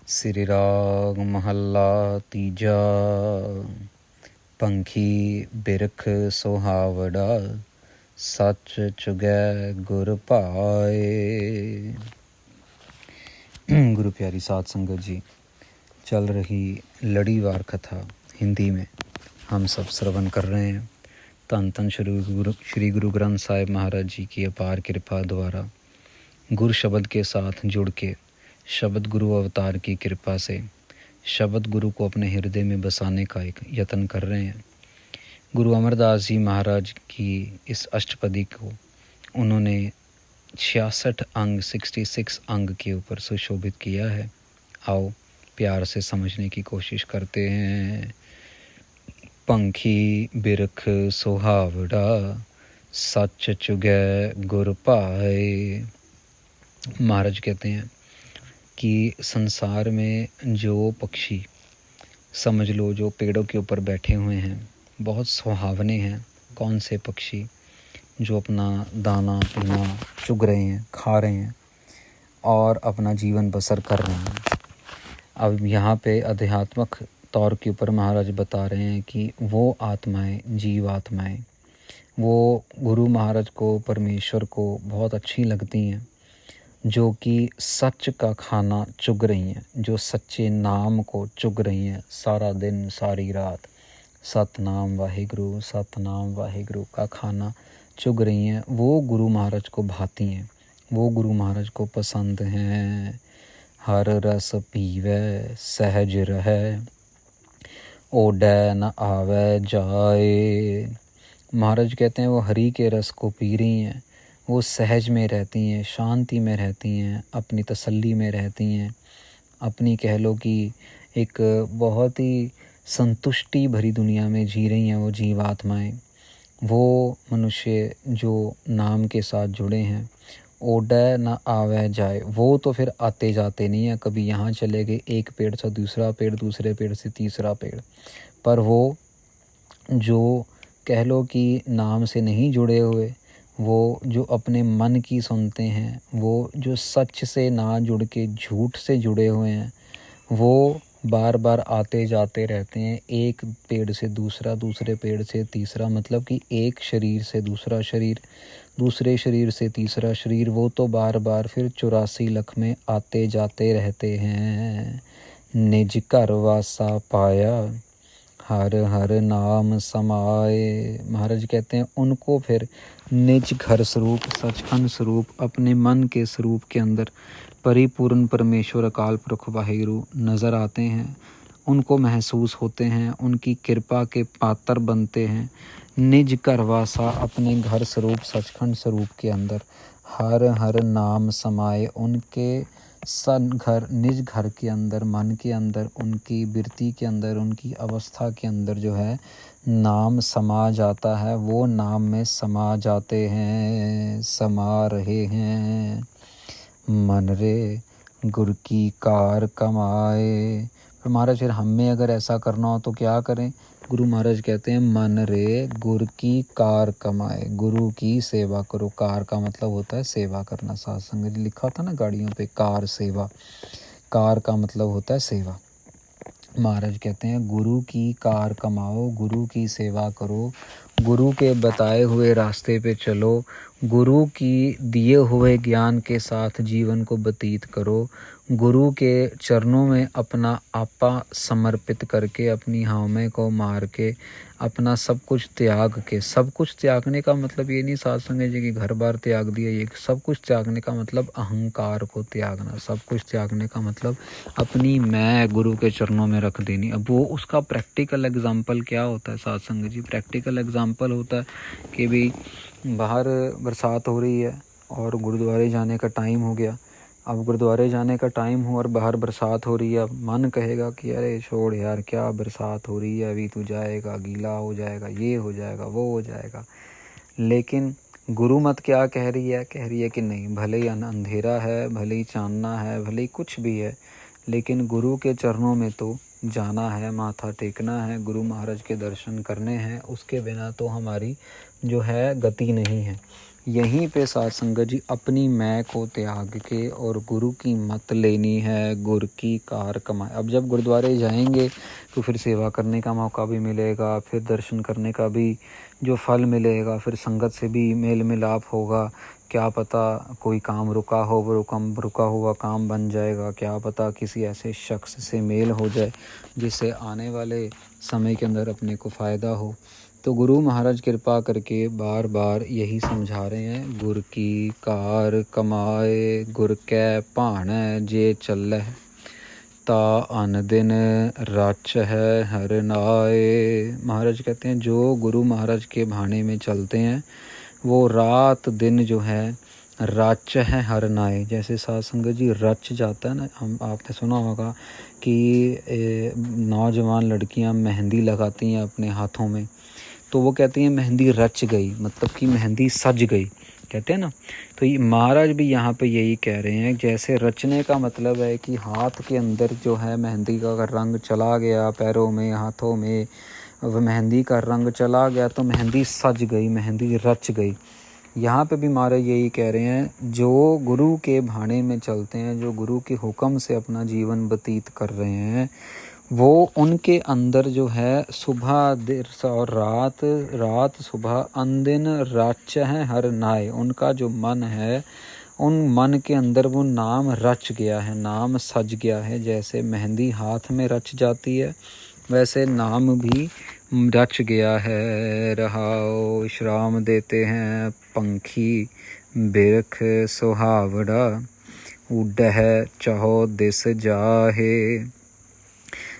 श्री राग महला तीजा। पंखी बिरख सुहावड़ा, सच चुगै गुर पाए। गुरु प्यारी साध संगत जी, चल रही लड़ीवार कथा हिंदी में हम सब श्रवण कर रहे हैं। धन धन श्री गुरु ग्रंथ साहिब महाराज जी की अपार कृपा द्वारा गुरु शब्द के साथ जुड़ के शब्द गुरु अवतार की कृपा से शब्द गुरु को अपने हृदय में बसाने का एक यत्न कर रहे हैं। गुरु अमरदास जी महाराज की इस अष्टपदी को उन्होंने 66 अंग 66 अंग के ऊपर सुशोभित किया है। आओ प्यार से समझने की कोशिश करते हैं। पंखी बिरख सुहावड़ा, सच चुगै गुर पाए। महाराज कहते हैं कि संसार में जो पक्षी समझ लो जो पेड़ों के ऊपर बैठे हुए हैं बहुत सुहावने हैं। कौन से पक्षी? जो अपना दाना पीना चुग रहे हैं, खा रहे हैं और अपना जीवन बसर कर रहे हैं। अब यहाँ पे आध्यात्मिक तौर के ऊपर महाराज बता रहे हैं कि वो आत्माएं, जीव आत्माएं, वो गुरु महाराज को, परमेश्वर को बहुत अच्छी लगती हैं, जो कि सच का खाना चुग रही हैं, जो सच्चे नाम को चुग रही हैं। सारा दिन सारी रात सतनाम वाहिगुरु का खाना चुग रही हैं। वो गुरु महाराज को भाती हैं, वो गुरु महाराज को पसंद हैं। हर रस पीवै सहज रहै, ओडै न आवे जाए। महाराज कहते हैं वो हरि के रस को पी रही हैं, वो सहज में रहती हैं, शांति में रहती हैं, अपनी तसल्ली में रहती हैं, अपनी कह लो कि एक बहुत ही संतुष्टि भरी दुनिया में जी रही हैं वो जीवात्माएं। वो मनुष्य जो नाम के साथ जुड़े हैं, ओडै न आवे जाए, वो तो फिर आते जाते नहीं है। कभी यहाँ चले गए, एक पेड़ से दूसरा पेड़, दूसरे पेड़ से तीसरा पेड़, पर वो जो कह लो कि नाम से नहीं जुड़े हुए, वो जो अपने मन की सुनते हैं, वो जो सच से ना जुड़ के झूठ से जुड़े हुए हैं, वो बार बार आते जाते रहते हैं। एक पेड़ से दूसरा, दूसरे पेड़ से तीसरा, मतलब कि एक शरीर से दूसरा शरीर, दूसरे शरीर से तीसरा शरीर, वो तो बार बार फिर 84 लख में आते जाते रहते हैं। निज घर वासा पाया, हर हर नाम समाए। महाराज कहते हैं उनको फिर निज घर स्वरूप, सचखंड स्वरूप, अपने मन के स्वरूप के अंदर परिपूर्ण परमेश्वर अकाल पुरख वाहिगुरु नज़र आते हैं, उनको महसूस होते हैं, उनकी कृपा के पात्र बनते हैं। निज घर वासा, अपने घर स्वरूप, सचखंड स्वरूप के अंदर हर हर नाम समाए। उनके घर, निज घर के अंदर, मन के अंदर, उनकी बिरती के अंदर, उनकी अवस्था के अंदर जो है नाम समा जाता है। वो नाम में समा जाते हैं, समा रहे हैं। मन रे गुर की कार कमाए। फिर महाराज फिर हमें अगर ऐसा करना हो तो क्या करें? गुरु महाराज कहते हैं मन रे गुर की कार कमाए, गुरु की सेवा करो। कार का मतलब होता है सेवा करना। साध संगत लिखा था ना गाड़ियों पे, कार सेवा, कार का मतलब होता है सेवा। महाराज कहते हैं गुरु की कार कमाओ, गुरु की सेवा करो, गुरु के बताए हुए रास्ते पे चलो, गुरु की दिए हुए ज्ञान के साथ जीवन को व्यतीत करो, गुरु के चरणों में अपना आपा समर्पित करके, अपनी हावमें को मार के, अपना सब कुछ त्याग के। सब कुछ त्यागने का मतलब ये नहीं साध संगत जी कि घर बार त्याग दिया, ये सब कुछ त्यागने का मतलब अहंकार को त्यागना। सब कुछ त्यागने का मतलब अपनी मैं गुरु के चरणों में रख देनी। अब वो उसका प्रैक्टिकल एग्जाम्पल क्या होता है साध संगत जी? प्रैक्टिकल एग्जाम्पल होता है कि भाई बाहर बरसात हो रही है और गुरुद्वारे जाने का टाइम हो गया। अब गुरुद्वारे जाने का टाइम हो और बाहर बरसात हो रही है। अब मन कहेगा कि अरे छोड़ यार, क्या बरसात हो रही है, अभी तू जाएगा गीला हो जाएगा, ये हो जाएगा, वो हो जाएगा। लेकिन गुरु मत क्या कह रही है? कह रही है कि नहीं, भले ही अंधेरा है, भले ही चांदना है, भले ही कुछ भी है, लेकिन गुरु के चरणों में तो जाना है, माथा टेकना है, गुरु महाराज के दर्शन करने हैं। उसके बिना तो हमारी जो है गति नहीं है। यहीं पे साथ संगत जी अपनी मैं को त्याग के और गुरु की मत लेनी है, गुर की कार कमाए। अब जब गुरुद्वारे जाएंगे तो फिर सेवा करने का मौका भी मिलेगा, फिर दर्शन करने का भी जो फल मिलेगा, फिर संगत से भी मेल मिलाप होगा। क्या पता कोई काम रुका हो, वो रुका हुआ काम बन जाएगा। क्या पता किसी ऐसे शख्स से मेल हो जाए जिससे आने वाले समय के अंदर अपने को फ़ायदा हो। तो गुरु महाराज कृपा करके बार बार यही समझा रहे हैं, गुर की कार कमाए, गुर कै भाणै जे चलै, ता अन दिन रच है हर नाए। महाराज कहते हैं जो गुरु महाराज के भाने में चलते हैं वो रात दिन जो है रच है हर नाए। जैसे साध संगत जी रच जाता है ना, हम आपने सुना होगा कि नौजवान लड़कियां मेहंदी लगाती हैं अपने हाथों में, तो वो कहती हैं मेहंदी रच गई, मतलब कि मेहंदी सज गई कहते हैं ना। तो ये महाराज भी यहाँ पे यही कह रहे हैं, जैसे रचने का मतलब है कि हाथ के अंदर जो है मेहंदी का अगर रंग चला गया, पैरों में हाथों में वह मेहंदी का रंग चला गया तो मेहंदी सज गई, मेहंदी रच गई। यहाँ पे भी महाराज यही कह रहे हैं, जो गुरु के भाने में चलते हैं, जो गुरु के हुक्म से अपना जीवन व्यतीत कर रहे हैं, वो उनके अंदर जो है सुबह देर और रात सुबह अनदिन राच है हर नाय। उनका जो मन है, उन मन के अंदर वो नाम रच गया है, नाम सज गया है। जैसे मेहंदी हाथ में रच जाती है वैसे नाम भी रच गया है। रहाओ विश्राम देते हैं पंखी बिरख सुहावड़ा, उडह चाहो दिस जाहे।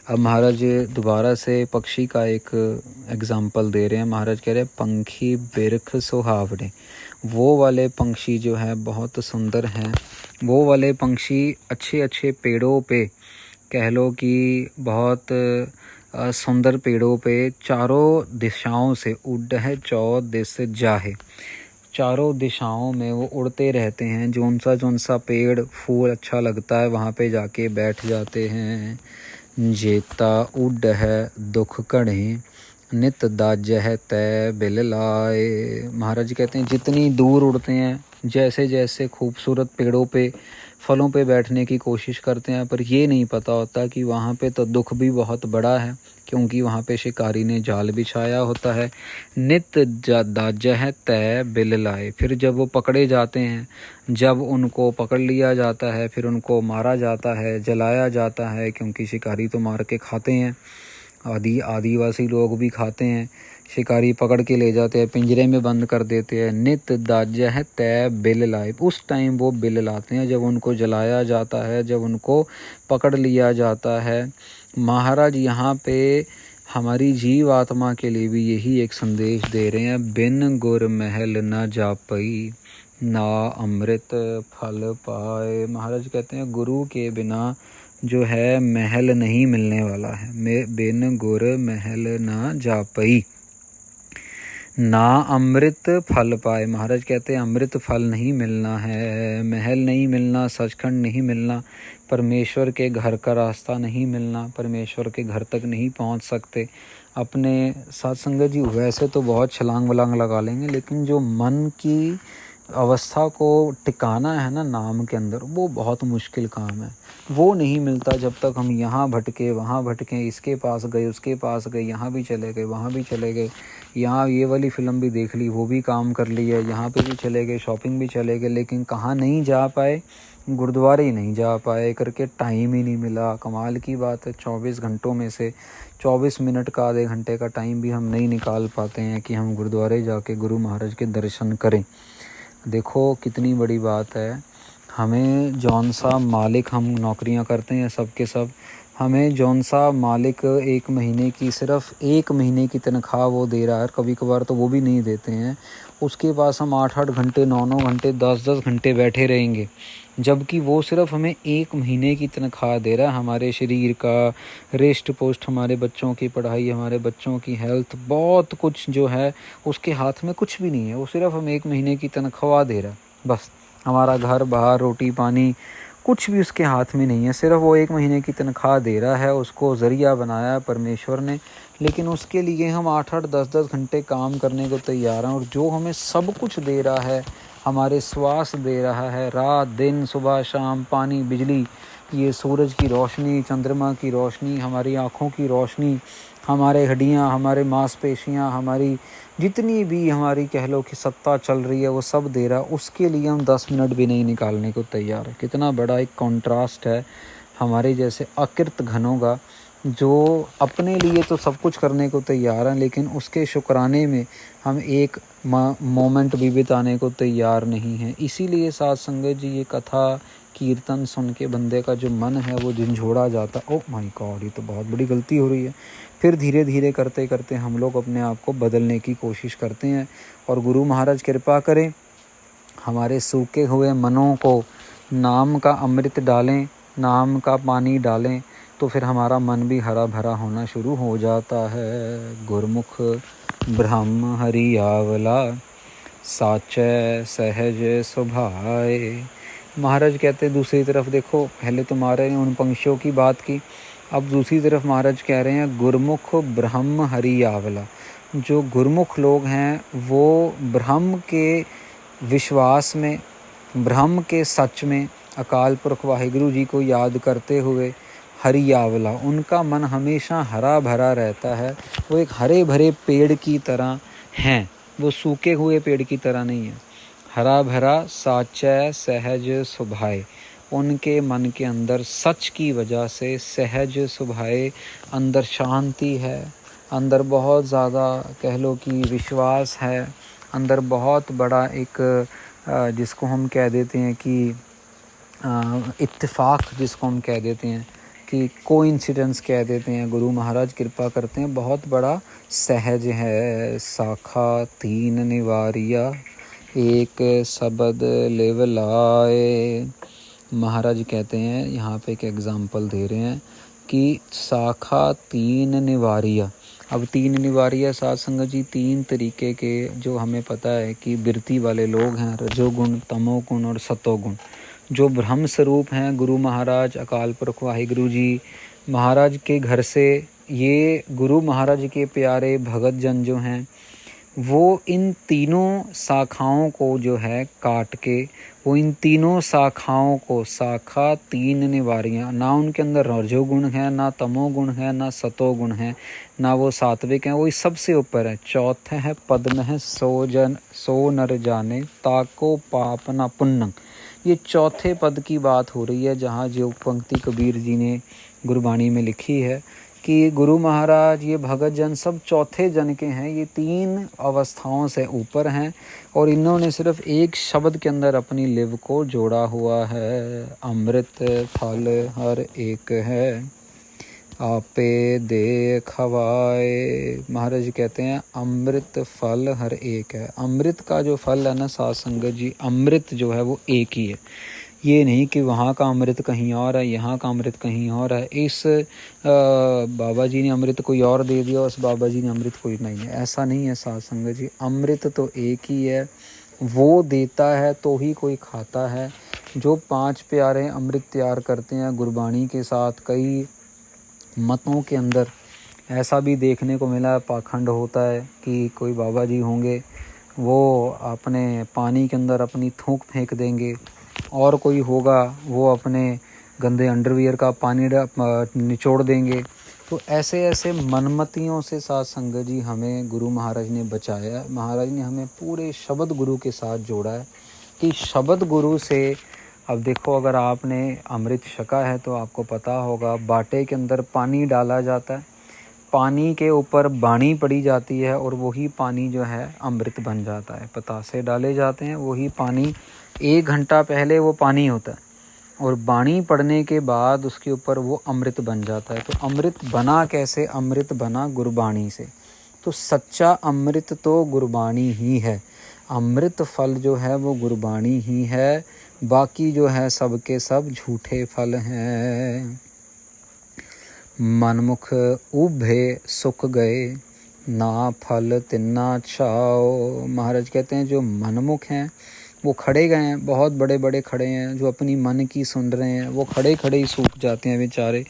अब महाराज दोबारा से पक्षी का एक एग्ज़ाम्पल दे रहे हैं। महाराज कह रहे हैं पंखी बिरख सुहावड़े, वो वाले पंछी जो है बहुत सुंदर हैं। वो वाले पंछी अच्छे अच्छे पेड़ों पे, कह लो कि बहुत सुंदर पेड़ों पे चारों दिशाओं से उड़ है चौ दिस जाहे, चारों दिशाओं में वो उड़ते रहते हैं। जौन सा पेड़ फूल अच्छा लगता है वहाँ पे जाके बैठ जाते हैं। जेता उड है दुख कढ़े, नित दाज है तय बिल लाए। महाराज कहते हैं जितनी दूर उड़ते हैं, जैसे जैसे खूबसूरत पेड़ों पे फलों पे बैठने की कोशिश करते हैं, पर ये नहीं पता होता कि वहाँ पे तो दुख भी बहुत बड़ा है, क्योंकि वहाँ पे शिकारी ने जाल बिछाया होता है। नित दाज है तय बिल लाए, फिर जब वो पकड़े जाते हैं, जब उनको पकड़ लिया जाता है, फिर उनको मारा जाता है, जलाया जाता है, क्योंकि शिकारी तो मार के खाते हैं, आदिवासी लोग भी खाते हैं। शिकारी पकड़ के ले जाते हैं, पिंजरे में बंद कर देते हैं। नित दाज है तय बिल लाए, उस टाइम वो बिल लाते हैं जब उनको जलाया जाता है, जब उनको पकड़ लिया जाता है। महाराज यहाँ पे हमारी जीव आत्मा के लिए भी यही एक संदेश दे रहे हैं, बिन गुर महल न जापई, ना अमृत फल पाए। महाराज कहते हैं गुरु के बिना जो है महल नहीं मिलने वाला है। बिन गुर महल न जापई, ना अमृत फल पाए। महाराज कहते हैं अमृत फल नहीं मिलना है, महल नहीं मिलना, सचखंड नहीं मिलना, परमेश्वर के घर का रास्ता नहीं मिलना, परमेश्वर के घर तक नहीं पहुंच सकते। अपने साथ संगत जी वैसे तो बहुत छलांग वलांग लगा लेंगे, लेकिन जो मन की अवस्था को टिकाना है ना नाम के अंदर, वो बहुत मुश्किल काम है। वो नहीं मिलता जब तक हम यहाँ भटके वहाँ भटके, इसके पास गए उसके पास गए, यहाँ भी चले गए वहाँ भी चले गए, यहाँ ये वाली फ़िल्म भी देख ली, वो भी काम कर लिया, यहाँ पे भी चले गए, शॉपिंग भी चले गए, लेकिन कहाँ नहीं जा पाए, गुरुद्वारे ही नहीं जा पाए करके टाइम ही नहीं मिला। कमाल की बात है, 24 घंटों में से 24 मिनट का, आधे घंटे का टाइम भी हम नहीं निकाल पाते हैं कि हम गुरुद्वारे जाके गुरु महाराज के दर्शन करें। देखो कितनी बड़ी बात है। हमें जौन सा मालिक, हम नौकरियां करते हैं सब के सब, हमें जौन सा मालिक एक महीने की, सिर्फ एक महीने की तनख्वाह वो दे रहा है, कभी कभार तो वो भी नहीं देते हैं, उसके पास हम 8-8 घंटे 9-9 घंटे 10-10 घंटे बैठे रहेंगे, जबकि वो सिर्फ हमें एक महीने की तनख्वाह दे रहा है। हमारे शरीर का रेस्ट पोस्ट, हमारे बच्चों की पढ़ाई, हमारे बच्चों की हेल्थ, बहुत कुछ जो है उसके हाथ में कुछ भी नहीं है, वो सिर्फ हमें एक महीने की तनख्वाह दे रहा है। बस हमारा घर बाहर रोटी पानी कुछ भी उसके हाथ में नहीं है, सिर्फ वो 1 महीने की तनख्वाह दे रहा है, उसको ज़रिया बनाया परमेश्वर ने, लेकिन उसके लिए हम 8-8 10-10 घंटे काम करने को तैयार हैं। और जो हमें सब कुछ दे रहा है, हमारे श्वास दे रहा है, रात दिन सुबह शाम, पानी बिजली, ये सूरज की रोशनी, चंद्रमा की रोशनी, हमारी आँखों की रोशनी, हमारे हड्डियाँ, हमारे मांसपेशियाँ, हमारी जितनी भी हमारी कह लो कि सत्ता चल रही है, वो सब दे रहा है, उसके लिए हम 10 मिनट भी नहीं निकालने को तैयार है। कितना बड़ा एक कॉन्ट्रास्ट है हमारे जैसे अकृत घनों का, जो अपने लिए तो सब कुछ करने को तैयार हैं, लेकिन उसके शुक्राने में हम एक मोमेंट भी बिताने को तैयार नहीं हैं। इसीलिए साथ संगत जी, ये कथा कीर्तन सुन के बंदे का जो मन है वो झंझोड़ा जाता। ओह माय गॉड, ये तो बहुत बड़ी गलती हो रही है। फिर धीरे धीरे करते करते हम लोग अपने आप को बदलने की कोशिश करते हैं, और गुरु महाराज कृपा करें, हमारे सूखे हुए मनों को नाम का अमृत डालें, नाम का पानी डालें, तो फिर हमारा मन भी हरा भरा होना शुरू हो जाता है। गुरमुख ब्रह्म हरि आवला, साचै सहज सुभाए। महाराज कहते दूसरी तरफ देखो, पहले तो महाराज ने उन पंक्षियों की बात की, अब दूसरी तरफ महाराज कह रहे हैं गुरमुख ब्रह्म हरि आवला। जो गुरमुख लोग हैं वो ब्रह्म के विश्वास में, ब्रह्म के सच में, अकाल पुरख वाहिगुरु जी को याद करते हुए हरि आवला, उनका मन हमेशा हरा भरा रहता है। वो एक हरे भरे पेड़ की तरह हैं, वो सूखे हुए पेड़ की तरह नहीं है, हरा भरा साचै सहज सुभाए। उनके मन के अंदर सच की वजह से सहज सुभाए, अंदर शांति है, अंदर बहुत ज़्यादा कह लो कि विश्वास है, अंदर बहुत बड़ा एक जिसको हम कह देते हैं कि इत्तेफाक, जिसको हम कह देते हैं कि कोइंसिडेंस कह देते हैं, गुरु महाराज कृपा करते हैं, बहुत बड़ा सहज है। साखा 3 निवारिया, एक शब्द लेव लाए। महाराज कहते हैं, यहाँ पे एक एग्जाम्पल दे रहे हैं कि साखा 3 निवारिया। अब 3 निवारिया साथ संगत जी 3 तरीके के, जो हमें पता है कि बिरती वाले लोग हैं, रजोगुण, तमोगुण और सतोगुण। जो ब्रह्म स्वरूप हैं, गुरु महाराज, अकाल पुरख वाहिगुरु जी महाराज के घर से, ये गुरु महाराज के प्यारे भगत जन जो हैं, वो इन तीनों शाखाओं को जो है काट के, वो इन तीनों शाखाओं को, शाखा 3 निवारियाँ, ना उनके अंदर रजोगुण है, ना तमोगुण है, ना सतोगुण है, ना वो सात्विक हैं, वो इस सबसे ऊपर है। चौथे है पद में है सो नर जाने, ताको पाप न पुण्य। ये चौथे पद की बात हो रही है, जहाँ जो पंक्ति कबीर जी ने गुरबाणी में लिखी है कि गुरु महाराज, ये भगत जन सब चौथे जन के हैं, ये 3 अवस्थाओं से ऊपर हैं, और इन्होंने सिर्फ एक शब्द के अंदर अपनी लिव को जोड़ा हुआ है। अमृत फल हर एक है, आपे दे खवाए। महाराज कहते हैं अमृत फल हर एक है। अमृत का जो फल है ना साथ संगत जी, अमृत जो है वो एक ही है। ये नहीं कि वहाँ का अमृत कहीं और है, यहाँ का अमृत कहीं और है, इस बाबा जी ने अमृत कोई और दे दिया, उस बाबा जी ने अमृत कोई नहीं है, ऐसा नहीं है साथ संगत जी। अमृत तो एक ही है, वो देता है तो ही कोई खाता है। जो 5 प्यारे अमृत तैयार करते हैं गुरबाणी के साथ, कई मतों के अंदर ऐसा भी देखने को मिला, पाखंड होता है कि कोई बाबा जी होंगे वो अपने पानी के अंदर अपनी थूक फेंक देंगे, और कोई होगा वो अपने गंदे अंडरवियर का पानी निचोड़ देंगे। तो ऐसे ऐसे मनमतियों से साथ संगत जी हमें गुरु महाराज ने बचाया। महाराज ने हमें पूरे शब्द गुरु के साथ जोड़ा है कि शब्द गुरु से, अब देखो अगर आपने अमृत छका है तो आपको पता होगा, बाटे के अंदर पानी डाला जाता है, पानी के ऊपर बाणी पड़ी जाती है, और वही पानी जो है अमृत बन जाता है। पतासे डाले जाते हैं, वही पानी 1 घंटा पहले वो पानी होता है, और बाणी पड़ने के बाद उसके ऊपर वो अमृत बन जाता है। तो अमृत बना कैसे? अमृत बना गुरबाणी से। तो सच्चा अमृत तो गुरबाणी ही है, अमृत फल जो है वो गुरबाणी ही है, बाकी जो है सब के सब झूठे फल हैं। मनमुख उभे सुख गए, ना फल तिन्ना छाओ। महाराज कहते हैं जो मनमुख हैं, वो खड़े गए हैं, बहुत बड़े बड़े खड़े हैं, जो अपनी मन की सुन रहे हैं, वो खड़े खड़े ही सूख जाते हैं बेचारे।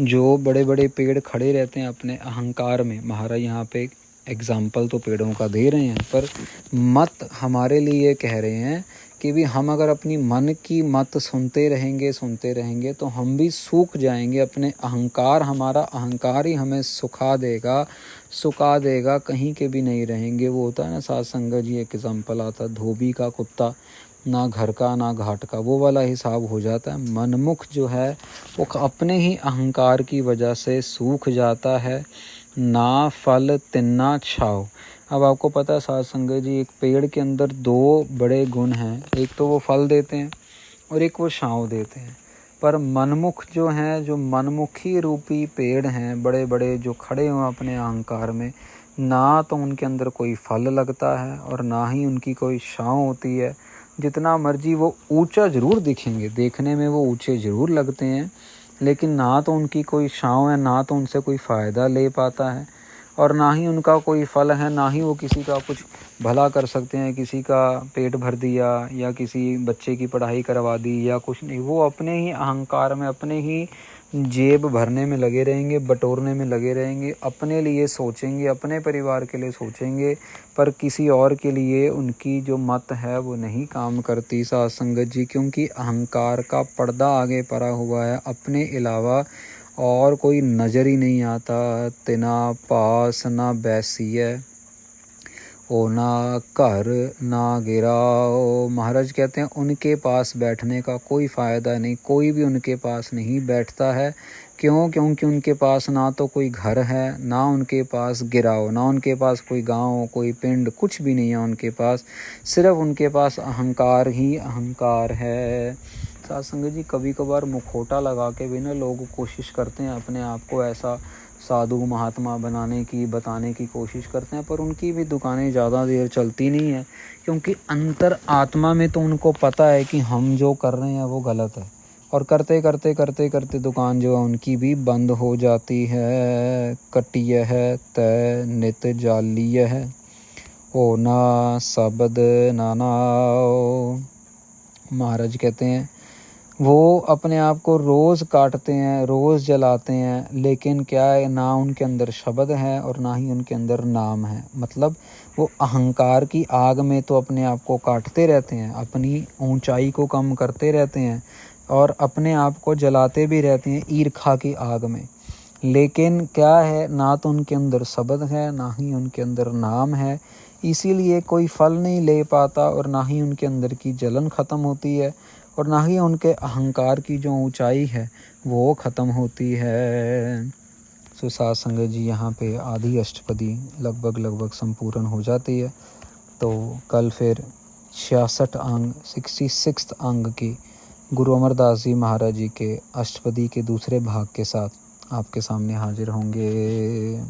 जो बड़े बड़े पेड़ खड़े रहते हैं अपने अहंकार में, महाराज यहाँ पे एग्जाम्पल तो पेड़ों का दे रहे हैं, पर मत हमारे लिए कह रहे हैं कि भी हम अगर अपनी मन की मत सुनते रहेंगे तो हम भी सूख जाएंगे। अपने अहंकार, हमारा अहंकार ही हमें सुखा देगा, कहीं के भी नहीं रहेंगे। वो होता है ना साध संगत जी, एक एग्जाम्पल आता है, धोबी का कुत्ता, ना घर का ना घाट का, वो वाला हिसाब हो जाता है। मनमुख जो है वो अपने ही अहंकार की वजह से सूख जाता है। ना फल तिन्ना छाव। अब आपको पता है साध संगत जी, एक पेड़ के अंदर दो बड़े गुण हैं, एक तो वो फल देते हैं और एक वो छाँव देते हैं। पर मनमुख जो हैं, जो मनमुखी रूपी पेड़ हैं, बड़े बड़े जो खड़े हुए अपने अहंकार में, ना तो उनके अंदर कोई फल लगता है और ना ही उनकी कोई छाँव होती है। जितना मर्जी वो ऊंचा ज़रूर दिखेंगे, देखने में वो ऊंचे ज़रूर लगते हैं, लेकिन ना तो उनकी कोई छाँव है, ना तो उनसे कोई फ़ायदा ले पाता है, और ना ही उनका कोई फल है, ना ही वो किसी का कुछ भला कर सकते हैं, किसी का पेट भर दिया या किसी बच्चे की पढ़ाई करवा दी या कुछ नहीं। वो अपने ही अहंकार में, अपने ही जेब भरने में लगे रहेंगे, बटोरने में लगे रहेंगे, अपने लिए सोचेंगे, अपने परिवार के लिए सोचेंगे, पर किसी और के लिए उनकी जो मत है वो नहीं काम करती साध संगत जी, क्योंकि अहंकार का पर्दा आगे पड़ा हुआ है। अपने अलावा और कोई नज़र ही नहीं आता। तिना पास ना बैसिए ओ ना घर ना गिराओ। महाराज कहते हैं उनके पास बैठने का कोई फ़ायदा नहीं, कोई भी उनके पास नहीं बैठता है। क्यों? क्योंकि उनके पास ना तो कोई घर है, ना उनके पास गिराओ, ना उनके पास कोई गांव, कोई पिंड, कुछ भी नहीं है उनके पास। सिर्फ उनके पास अहंकार ही अहंकार है। साध संगत जी, कभी कभार मुखौटा लगा के भी ना लोग कोशिश करते हैं अपने आप को ऐसा साधु महात्मा बनाने की, बताने की कोशिश करते हैं, पर उनकी भी दुकानें ज़्यादा देर चलती नहीं है, क्योंकि अंतर आत्मा में तो उनको पता है कि हम जो कर रहे हैं वो गलत है, और करते दुकान जो है उनकी भी बंद हो जाती है। कटिय है तय नित जालिय है ओ ना शब्द नानाओ। महाराज कहते हैं वो अपने आप को रोज़ काटते हैं, रोज़ जलाते हैं, लेकिन क्या है, ना उनके अंदर शब्द है और ना ही उनके अंदर नाम है। मतलब वो अहंकार की आग में तो अपने आप को काटते रहते हैं, अपनी ऊंचाई को कम करते रहते हैं और अपने आप को जलाते भी रहते हैं ईर्खा की आग में। लेकिन क्या है, ना तो उनके अंदर शब्द है, ना ही उनके अंदर नाम है, इसीलिए कोई फल नहीं ले पाता और ना ही उनके अंदर की जलन ख़त्म होती है और ना ही उनके अहंकार की जो ऊंचाई है वो ख़त्म होती है। सो साध संगत जी, यहाँ पे आधी अष्टपदी लगभग संपूर्ण हो जाती है। तो कल फिर 66 अंग 66 अंग की गुरु अमरदास जी महाराज जी के अष्टपदी के दूसरे भाग के साथ आपके सामने हाजिर होंगे।